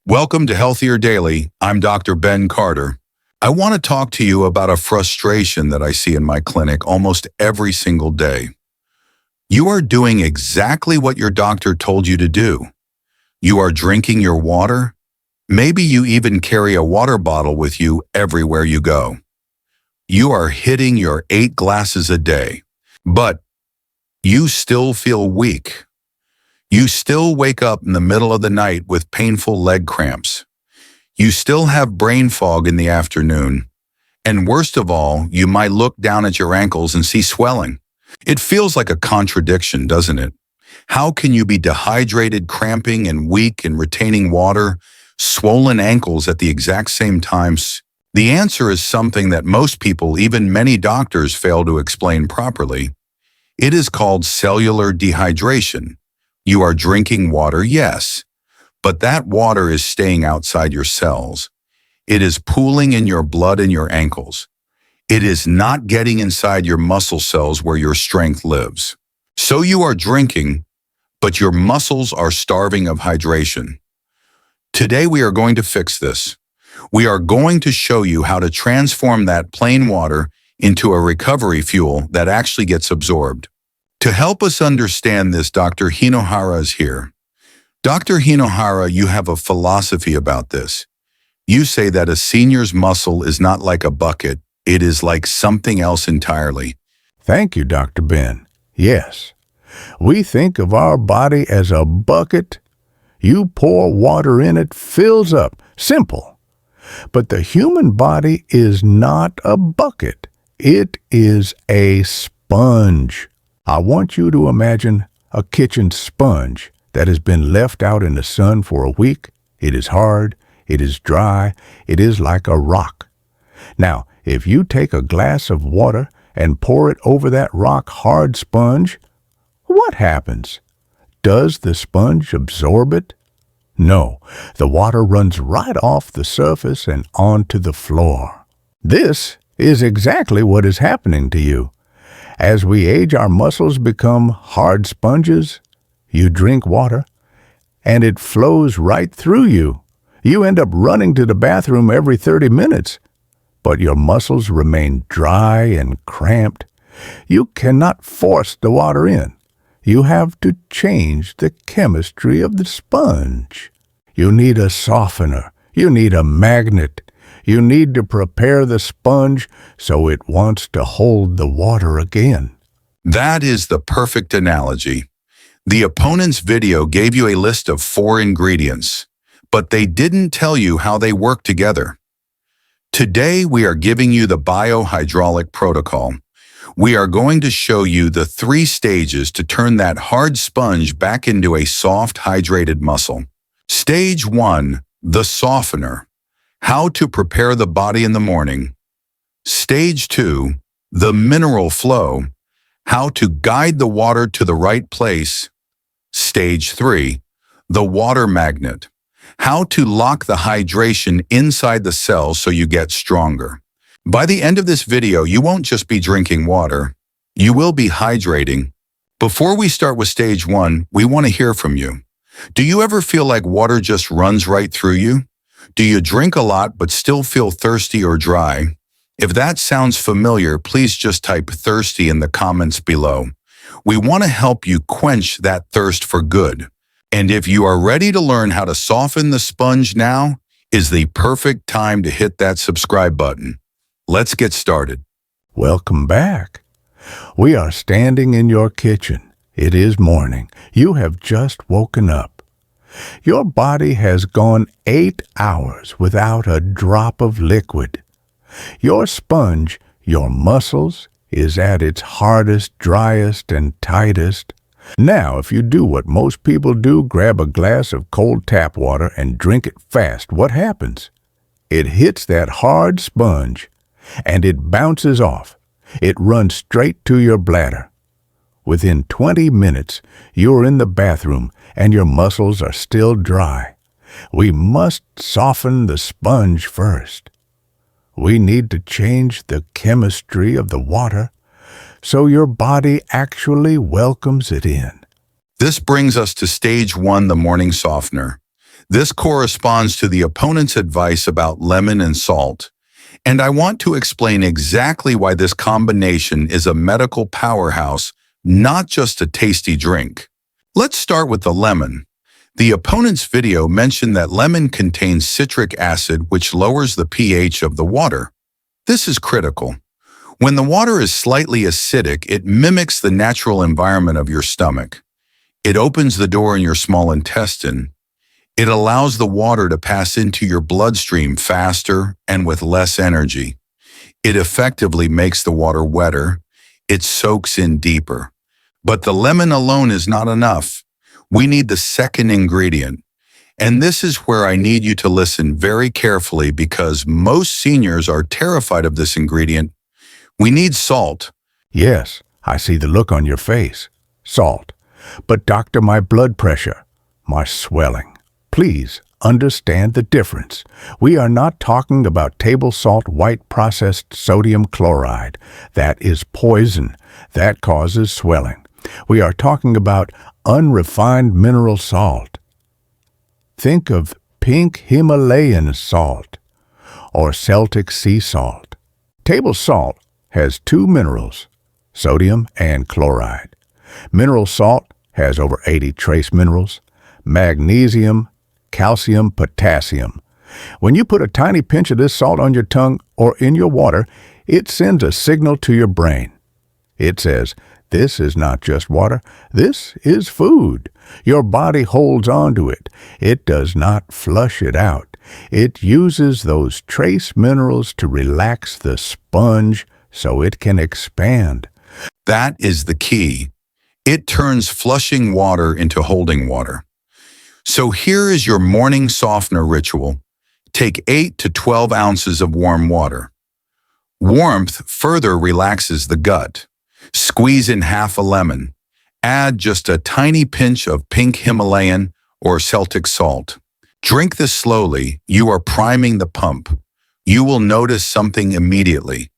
Welcome to Healthier Daily. I'm Dr. Ben Carter. I want to talk to you about a frustration that I see in my clinic almost every single day. You are doing exactly what your doctor told you to do. You are drinking your water. Maybe you even carry a water bottle with you everywhere you go. You are hitting your 8 glasses a day, but you still feel weak. You still wake up in the middle of the night with painful leg cramps. You still have brain fog in the afternoon. And worst of all, you might look down at your ankles and see swelling. It feels like a contradiction, doesn't it? How can you be dehydrated, cramping, and weak and retaining water, swollen ankles at the exact same times? The answer is something that most people, even many doctors, fail to explain properly. It is called cellular dehydration. You are drinking water, yes, but that water is staying outside your cells. It is pooling in your blood and your ankles. It is not getting inside your muscle cells where your strength lives. So you are drinking, but your muscles are starving of hydration. Today we are going to fix this. We are going to show you how to transform that plain water into a recovery fuel that actually gets absorbed. To help us understand this, Dr. Hinohara is here. Dr. Hinohara, you have a philosophy about this. You say that a senior's muscle is not like a bucket, it is like something else entirely. Thank you, Dr. Ben. Yes, we think of our body as a bucket. You pour water in, it fills up. Simple. But the human body is not a bucket. It is a sponge. I want you to imagine a kitchen sponge that has been left out in the sun for a week. It is hard, it is dry, it is like a rock. Now, if you take a glass of water and pour it over that rock-hard sponge, what happens? Does the sponge absorb it? No, the water runs right off the surface and onto the floor. This is exactly what is happening to you. As we age, our muscles become hard sponges. You drink water, and it flows right through you. You end up running to the bathroom every 30 minutes, but your muscles remain dry and cramped. You cannot force the water in. You have to change the chemistry of the sponge. You need a softener. You need a magnet. You need to prepare the sponge so it wants to hold the water again. That is the perfect analogy. The opponent's video gave you a list of 4 ingredients, but they didn't tell you how they work together. Today, we are giving you the biohydraulic protocol. We are going to show you the 3 stages to turn that hard sponge back into a soft, hydrated muscle. Stage 1, the softener. How to prepare the body in the morning. Stage 2, the mineral flow. How to guide the water to the right place. Stage 3, the water magnet. How to lock the hydration inside the cells so you get stronger. By the end of this video, you won't just be drinking water. You will be hydrating. Before we start with stage 1, we want to hear from you. Do you ever feel like water just runs right through you? Do you drink a lot but still feel thirsty or dry? If that sounds familiar, please just type thirsty in the comments below. We want to help you quench that thirst for good. And if you are ready to learn how to soften the sponge, now is the perfect time to hit that subscribe button. Let's get started. Welcome back. We are standing in your kitchen. It is morning. You have just woken up. Your body has gone 8 hours without a drop of liquid. Your sponge, your muscles, is at its hardest, driest, and tightest. Now, if you do what most people do, grab a glass of cold tap water and drink it fast, what happens? It hits that hard sponge, and it bounces off. It runs straight to your bladder. Within 20 minutes, you're in the bathroom and your muscles are still dry. We must soften the sponge first. We need to change the chemistry of the water so your body actually welcomes it in. This brings us to stage 1, the morning softener. This corresponds to the opponent's advice about lemon and salt, and I want to explain exactly why this combination is a medical powerhouse, not just a tasty drink. Let's start with the lemon. The opponent's video mentioned that lemon contains citric acid, which lowers the pH of the water. This is critical. When the water is slightly acidic, it mimics the natural environment of your stomach. It opens the door in your small intestine. It allows the water to pass into your bloodstream faster and with less energy. It effectively makes the water wetter. It soaks in deeper. But the lemon alone is not enough. We need the second ingredient. And this is where I need you to listen very carefully because most seniors are terrified of this ingredient. We need salt. Yes, I see the look on your face. Salt. But doctor, my blood pressure, my swelling. Please understand the difference. We are not talking about table salt white processed sodium chloride. That is poison. That causes swelling. We are talking about unrefined mineral salt. Think of pink Himalayan salt or Celtic sea salt. Table salt has two minerals, sodium and chloride. Mineral salt has over 80 trace minerals, magnesium, calcium, potassium. When you put a tiny pinch of this salt on your tongue or in your water, it sends a signal to your brain. It says, this is not just water, this is food. Your body holds on to it. It does not flush it out. It uses those trace minerals to relax the sponge so it can expand. That is the key. It turns flushing water into holding water. So here is your morning softener ritual. Take 8 to 12 ounces of warm water. Warmth further relaxes the gut. Squeeze in half a lemon. Add just a tiny pinch of pink Himalayan or Celtic salt. Drink this slowly. You are priming the pump. You will notice something immediately.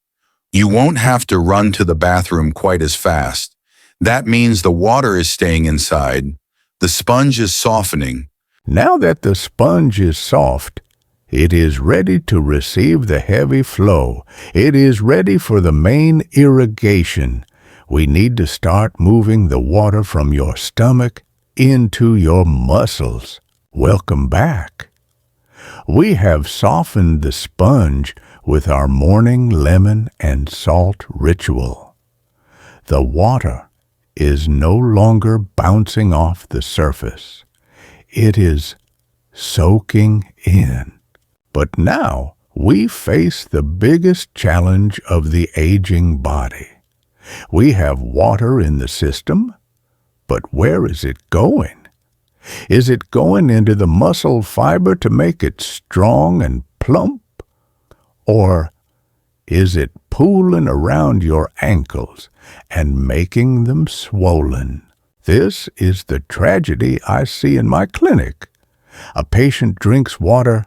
You won't have to run to the bathroom quite as fast. That means the water is staying inside. The sponge is softening. Now that the sponge is soft, it is ready to receive the heavy flow. It is ready for the main irrigation. We need to start moving the water from your stomach into your muscles. Welcome back. We have softened the sponge with our morning lemon and salt ritual. The water is no longer bouncing off the surface. It is soaking in. But now we face the biggest challenge of the aging body. We have water in the system, but where is it going? Is it going into the muscle fiber to make it strong and plump? Or is it pooling around your ankles and making them swollen? This is the tragedy I see in my clinic. A patient drinks water,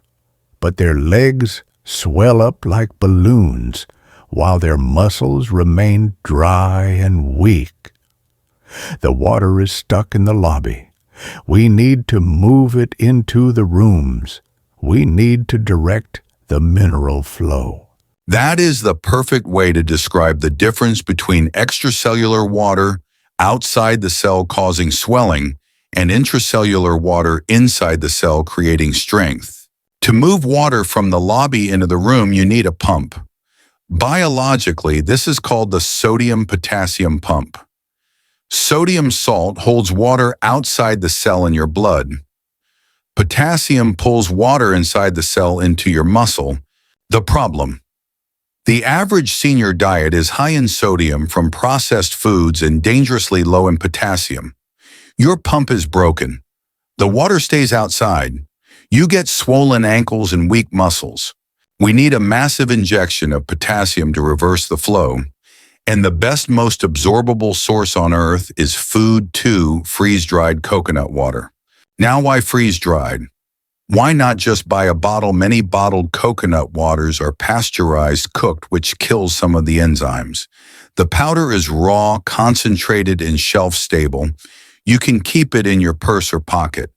but their legs swell up like balloons, while their muscles remain dry and weak. The water is stuck in the lobby. We need to move it into the rooms. We need to direct the mineral flow. That is the perfect way to describe the difference between extracellular water outside the cell causing swelling and intracellular water inside the cell creating strength. To move water from the lobby into the room, you need a pump. Biologically, this is called the sodium-potassium pump. Sodium salt holds water outside the cell in your blood. Potassium pulls water inside the cell into your muscle. The problem: the average senior diet is high in sodium from processed foods and dangerously low in potassium. Your pump is broken. The water stays outside. You get swollen ankles and weak muscles. We need a massive injection of potassium to reverse the flow. And the best, most absorbable source on earth is food to freeze-dried coconut water. Now, why freeze-dried? Why not just buy a bottle? Many bottled coconut waters are pasteurized, cooked, which kills some of the enzymes. The powder is raw, concentrated, and shelf-stable. You can keep it in your purse or pocket.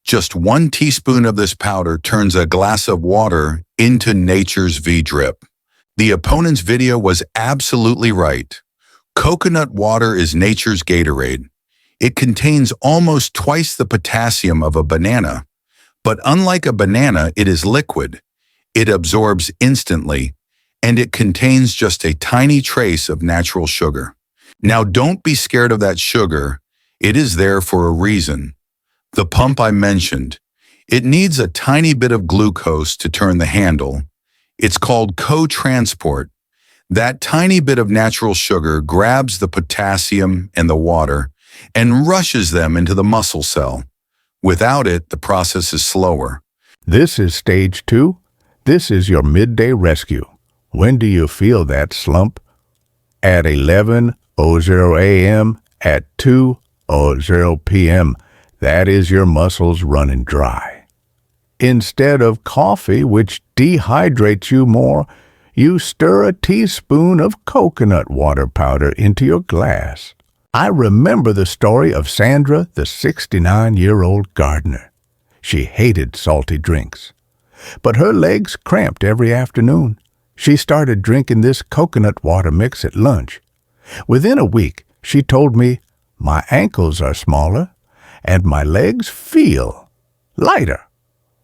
Just 1 teaspoon of this powder turns a glass of water into nature's V-drip. The opponent's video was absolutely right. Coconut water is nature's Gatorade. It contains almost twice the potassium of a banana. But unlike a banana, it is liquid. It absorbs instantly, and it contains just a tiny trace of natural sugar. Now, don't be scared of that sugar. It is there for a reason. The pump I mentioned, it needs a tiny bit of glucose to turn the handle. It's called co-transport. That tiny bit of natural sugar grabs the potassium and the water and rushes them into the muscle cell. Without it, the process is slower. This is stage 2. This is your midday rescue. When do you feel that slump? At 11:00 a.m., at 2:00 p.m. That is your muscles running dry. Instead of coffee, which dehydrates you more, you stir a teaspoon of coconut water powder into your glass. I remember the story of Sandra, the 69-year-old gardener. She hated salty drinks, but her legs cramped every afternoon. She started drinking this coconut water mix at lunch. Within a week, she told me, "My ankles are smaller, and my legs feel lighter."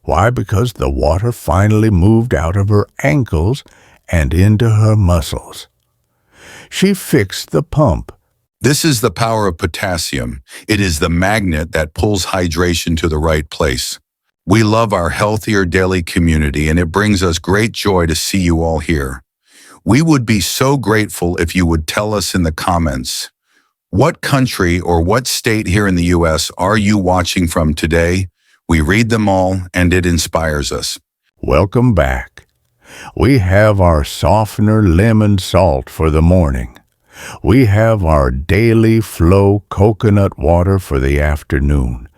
Why? Because the water finally moved out of her ankles and into her muscles. She fixed the pump. This is the power of potassium. It is the magnet that pulls hydration to the right place. We love our Healthier Daily community, and it brings us great joy to see you all here. We would be so grateful if you would tell us in the comments, what country or what state here in the U.S. are you watching from today? We read them all, and it inspires us. Welcome back. We have our softener lemon salt for the morning. We have our daily flow coconut water for the afternoon.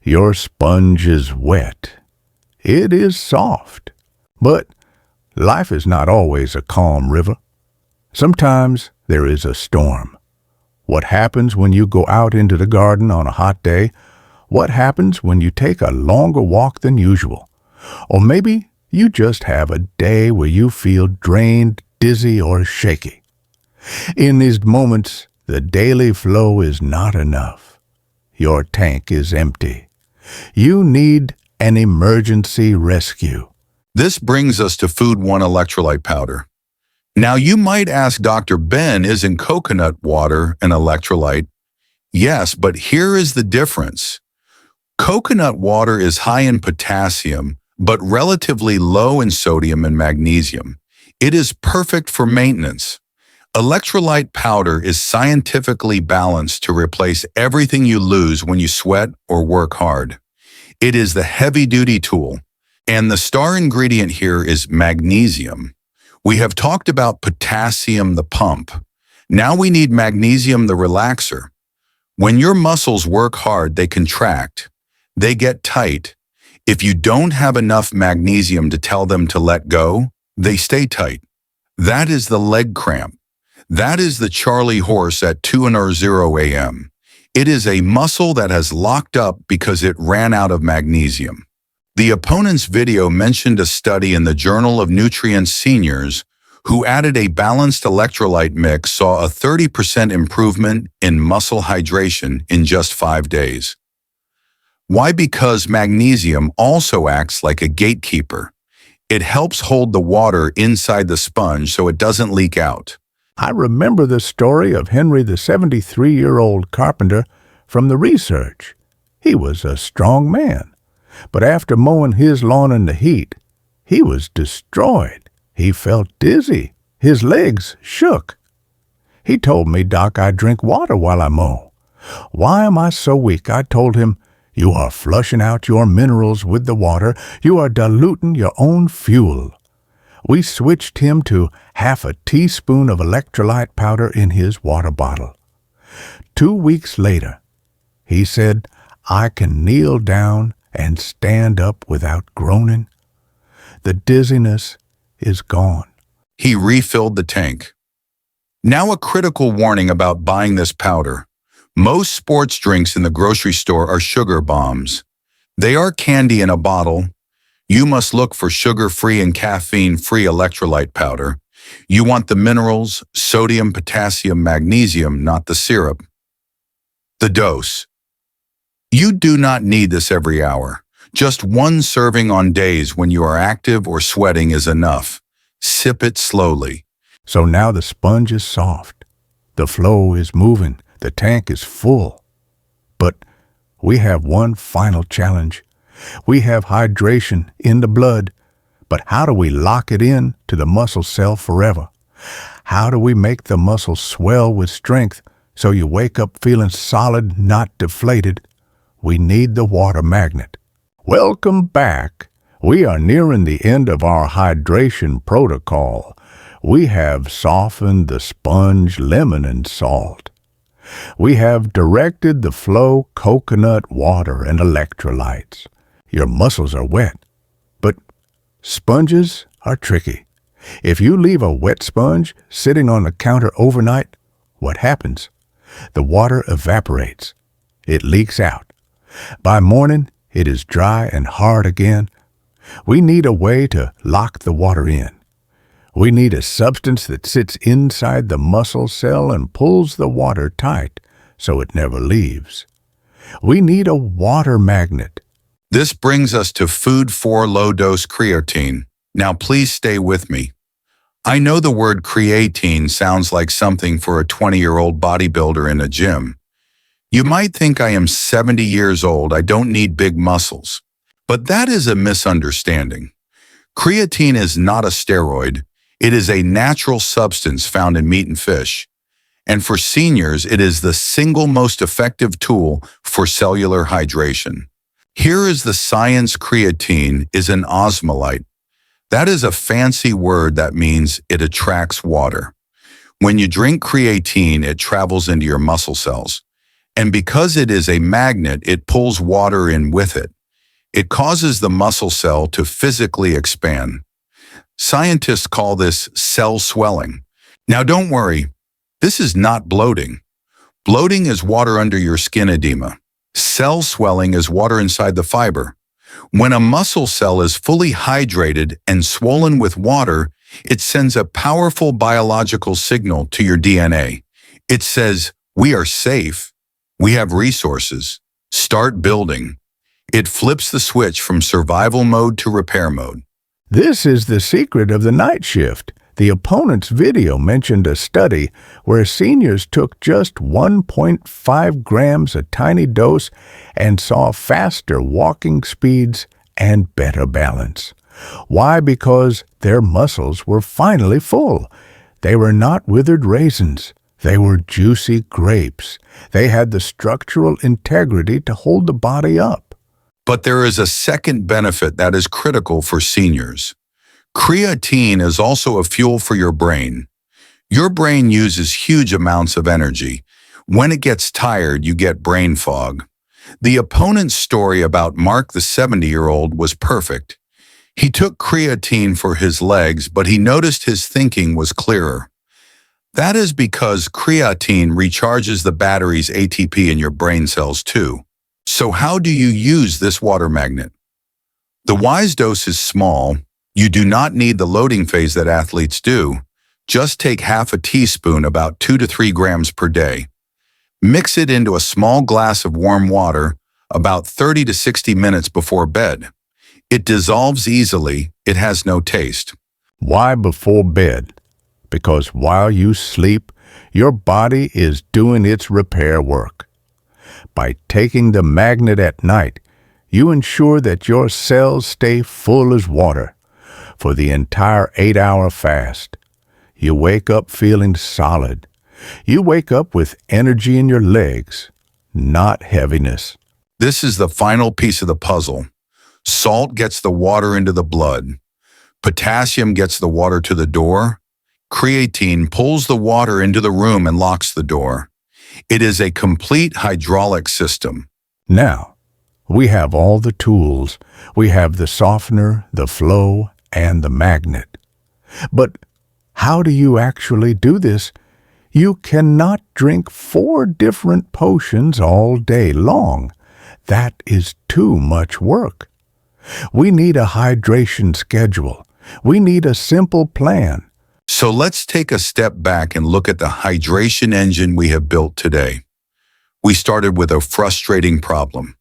Your sponge is wet. It is soft. But life is not always a calm river. Sometimes there is a storm. What happens when you go out into the garden on a hot day? What happens when you take a longer walk than usual? Or maybe you just have a day where you feel drained, dizzy, or shaky. In these moments, the daily flow is not enough. Your tank is empty. You need an emergency rescue. This brings us to Food One electrolyte powder. Now you might ask Dr. Ben, isn't coconut water an electrolyte? Yes, but here is the difference. Coconut water is high in potassium, but relatively low in sodium and magnesium. It is perfect for maintenance. Electrolyte powder is scientifically balanced to replace everything you lose when you sweat or work hard. It is the heavy-duty tool, and the star ingredient here is magnesium. We have talked about potassium, the pump. Now we need magnesium, the relaxer. When your muscles work hard, they contract. They get tight. If you don't have enough magnesium to tell them to let go, they stay tight. That is the leg cramp. That is the Charlie horse at 2:00 a.m. It is a muscle that has locked up because it ran out of magnesium. The opponent's video mentioned a study in the Journal of Nutrients seniors who added a balanced electrolyte mix saw a 30% improvement in muscle hydration in just 5 days. Why? Because magnesium also acts like a gatekeeper. It helps hold the water inside the sponge so it doesn't leak out. I remember the story of Henry, the 73-year-old carpenter, from the research. He was a strong man, but after mowing his lawn in the heat, he was destroyed. He felt dizzy. His legs shook. He told me, "Doc, I drink water while I mow." "Why am I so weak?" I told him, "You are flushing out your minerals with the water. You are diluting your own fuel." We switched him to half a teaspoon of electrolyte powder in his water bottle. 2 weeks later, he said, "I can kneel down and stand up without groaning. The dizziness is gone." He refilled the tank. Now a critical warning about buying this powder. Most sports drinks in the grocery store are sugar bombs. They are candy in a bottle. You must look for sugar-free and caffeine-free electrolyte powder. You want the minerals, sodium, potassium, magnesium, not the syrup. The dose. You do not need this every hour. Just one serving on days when you are active or sweating is enough. Sip it slowly. So now the sponge is soft. The flow is moving. The tank is full. But we have one final challenge. We have hydration in the blood. But how do we lock it in to the muscle cell forever? How do we make the muscle swell with strength so you wake up feeling solid, not deflated? We need the water magnet. Welcome back. We are nearing the end of our hydration protocol. We have softened the sponge, lemon, and salt. We have directed the flow, coconut water, and electrolytes. Your muscles are wet, but sponges are tricky. If you leave a wet sponge sitting on the counter overnight, what happens? The water evaporates. It leaks out. By morning, it is dry and hard again. We need a way to lock the water in. We need a substance that sits inside the muscle cell and pulls the water tight so it never leaves. We need a water magnet. This brings us to food for low-dose creatine. Now please stay with me. I know the word creatine sounds like something for a 20-year-old bodybuilder in a gym. You might think I am 70 years old, I don't need big muscles. But that is a misunderstanding. Creatine is not a steroid. It is a natural substance found in meat and fish. And for seniors, it is the single most effective tool for cellular hydration. Here is the science. Creatine is an osmolyte. That is a fancy word that means it attracts water. When you drink creatine, it travels into your muscle cells. And because it is a magnet, it pulls water in with it. It causes the muscle cell to physically expand. Scientists call this cell swelling. Now don't worry, this is not bloating. Bloating is water under your skin edema. Cell swelling is water inside the fiber. When a muscle cell is fully hydrated and swollen with water, it sends a powerful biological signal to your DNA. It says, "We are safe. We have resources. Start building." It flips the switch from survival mode to repair mode. This is the secret of the night shift. The opponent's video mentioned a study where seniors took just 1.5 grams, a tiny dose, and saw faster walking speeds and better balance. Why? Because their muscles were finally full. They were not withered raisins. They were juicy grapes. They had the structural integrity to hold the body up. But there is a second benefit that is critical for seniors. Creatine is also a fuel for your brain. Your brain uses huge amounts of energy. When it gets tired, you get brain fog. The opponent's story about Mark, the 70-year-old, was perfect. He took creatine for his legs, but he noticed his thinking was clearer. That is because creatine recharges the batteries ATP in your brain cells too. So how do you use this water magnet? The wise dose is small. You do not need the loading phase that athletes do. Just take half a teaspoon, about 2 to 3 grams per day. Mix it into a small glass of warm water about 30 to 60 minutes before bed. It dissolves easily. It has no taste. Why before bed? Because while you sleep, your body is doing its repair work. By taking the magnet at night, you ensure that your cells stay full as water for the entire 8-hour fast. You wake up feeling solid. You wake up with energy in your legs, not heaviness. This is the final piece of the puzzle. Salt gets the water into the blood. Potassium gets the water to the door. Creatine pulls the water into the room and locks the door. It is a complete hydraulic system. Now, we have all the tools. We have the softener, the flow, and the magnet. But how do you actually do this? You cannot drink 4 different potions all day long. That is too much work. We need a hydration schedule. We need a simple plan. So let's take a step back and look at the hydration engine we have built today. We started with a frustrating problem.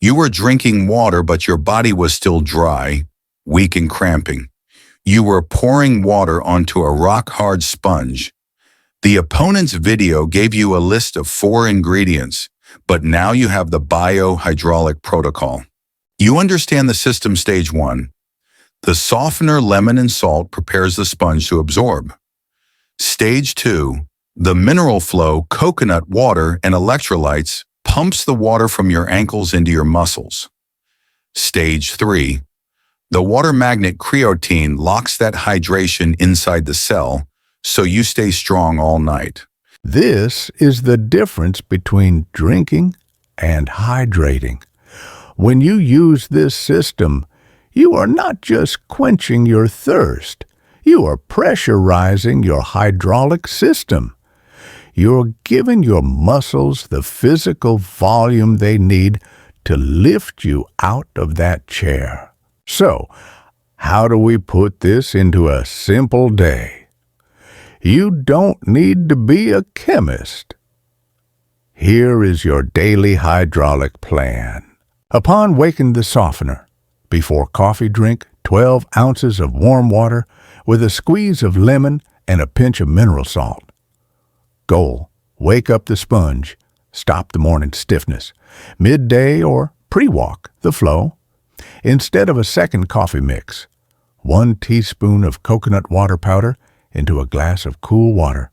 You were drinking water, but your body was still dry, weak and cramping. You were pouring water onto a rock-hard sponge. The opponent's video gave you a list of 4 ingredients, but now you have the biohydraulic protocol. You understand the system stage 1. The softener, lemon and salt, prepares the sponge to absorb. Stage 2. The mineral flow, coconut water and electrolytes, pumps the water from your ankles into your muscles. Stage 3. The water magnet creatine locks that hydration inside the cell, so you stay strong all night. This is the difference between drinking and hydrating. When you use this system, you are not just quenching your thirst. You are pressurizing your hydraulic system. You're giving your muscles the physical volume they need to lift you out of that chair. So, how do we put this into a simple day? You don't need to be a chemist. Here is your daily hydraulic plan. Upon waking the softener, before coffee drink, 12 ounces of warm water with a squeeze of lemon and a pinch of mineral salt. Goal: wake up the sponge, stop the morning stiffness. Midday or pre-walk, the flow. Instead of a second coffee mix, 1 teaspoon of coconut water powder into a glass of cool water.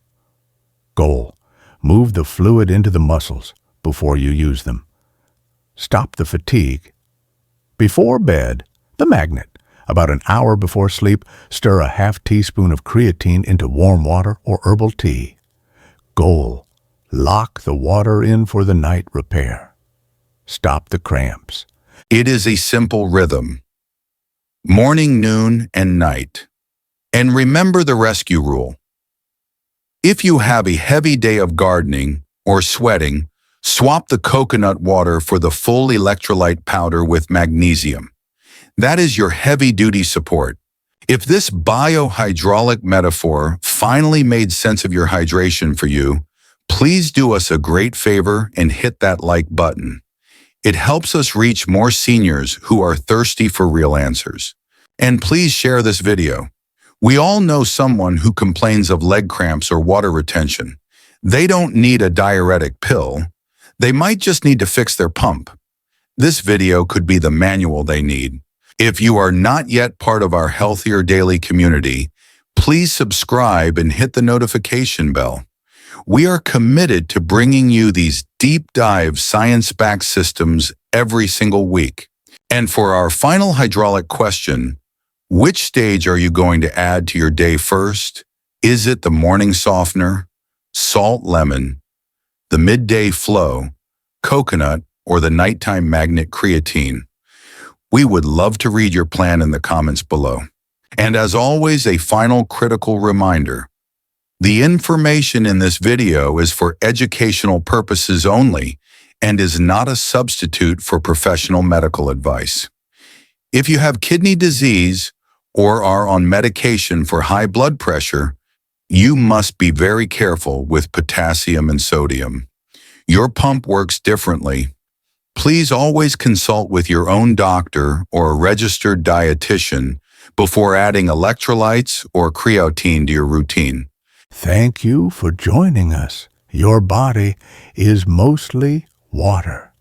Goal: move the fluid into the muscles before you use them. Stop the fatigue. Before bed, the magnet. About an hour before sleep, stir a half teaspoon of creatine into warm water or herbal tea. Goal: lock the water in for the night repair. Stop the cramps. It is a simple rhythm. Morning, noon, and night. And remember the rescue rule. If you have a heavy day of gardening or sweating, swap the coconut water for the full electrolyte powder with magnesium. That is your heavy-duty support. If this biohydraulic metaphor finally made sense of your hydration for you, please do us a great favor and hit that like button. It helps us reach more seniors who are thirsty for real answers. And please share this video. We all know someone who complains of leg cramps or water retention. They don't need a diuretic pill. They might just need to fix their pump. This video could be the manual they need. If you are not yet part of our Healthier Daily community, please subscribe and hit the notification bell. We are committed to bringing you these deep dive science-backed systems every single week. And for our final hydraulic question, which stage are you going to add to your day first? Is it the morning softener, salt lemon, the midday flow, coconut, or the nighttime magnet creatine? We would love to read your plan in the comments below. And as always, a final critical reminder. The information in this video is for educational purposes only and is not a substitute for professional medical advice. If you have kidney disease or are on medication for high blood pressure, you must be very careful with potassium and sodium. Your pump works differently. Please always consult with your own doctor or a registered dietitian before adding electrolytes or creatine to your routine. Thank you for joining us. Your body is mostly water.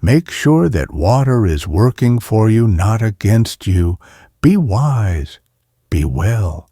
Make sure that water is working for you, not against you. Be wise. Be well.